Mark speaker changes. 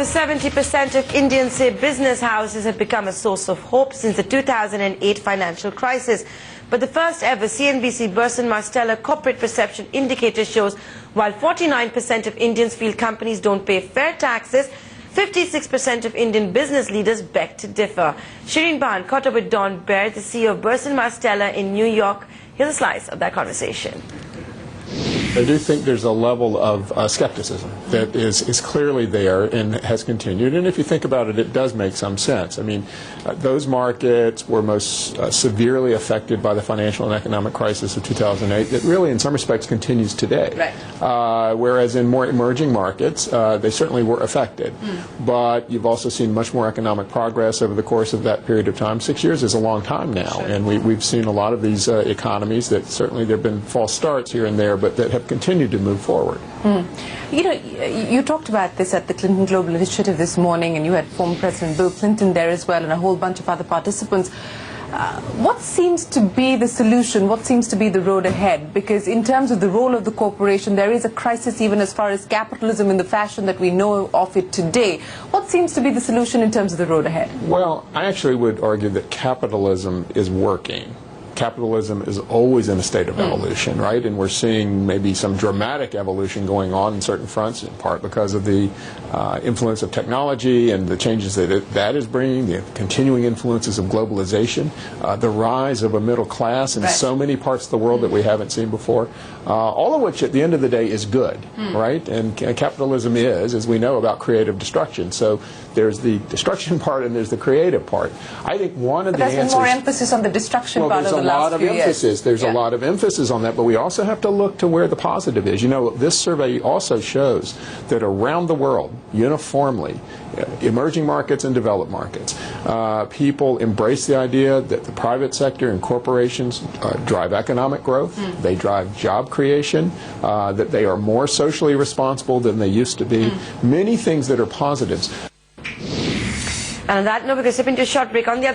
Speaker 1: Over 70% of Indians say business houses have become a source of hope since the 2008 financial crisis. But the first ever CNBC Burson-Marsteller corporate perception indicator shows while 49% of Indians feel companies don't pay fair taxes, 56% of Indian business leaders beg to differ. Shereen Bhan caught up with Don Baer, the CEO of Burson-Marsteller in New York. Here's a slice of that conversation.
Speaker 2: I do think there's a level of skepticism that is clearly there and has continued. And if you think about it, it does make some sense. I mean, those markets were most severely affected by the financial and economic crisis of 2008 that really, in some respects, continues today.
Speaker 1: Right.
Speaker 2: Whereas in more emerging markets, they certainly were affected. But you've also seen much more economic progress over the course of that period of time. 6 years is a long time now.
Speaker 1: Sure.
Speaker 2: And we've seen a lot of these economies that certainly there have been false starts here and there, but that have continued to move forward.
Speaker 3: You know, you talked about this at the Clinton Global Initiative this morning, and you had former President Bill Clinton there as well and a whole bunch of other participants. What seems to be the solution? What seems to be the road ahead? Because in terms of the role of the corporation, there is a crisis even as far as capitalism in the fashion that we know of it today. What seems to be the solution in terms of the road ahead?
Speaker 2: Well, I actually would argue that capitalism is working. Capitalism is always in a state of evolution, right? And we're seeing maybe some dramatic evolution going on in certain fronts, in part because of the influence of technology and the changes that is bringing, the continuing influences of globalization, the rise of a middle class in so many parts of the world that we haven't seen before, all of which at the end of the day is good, right? And capitalism is, as we know, about creative destruction. So there's the destruction part and there's the creative part. I think one of the answers...
Speaker 3: There's more emphasis on the destruction part of the last few years.
Speaker 2: There's a lot of emphasis on that, but we also have to look to where the positive is. You know, this survey also shows that around the world, uniformly, emerging markets and developed markets, people embrace the idea that the private sector and corporations drive economic growth, they drive job creation, that they are more socially responsible than they used to be, many things that are positives.
Speaker 1: And on that note, we're going to step into a short break. On the other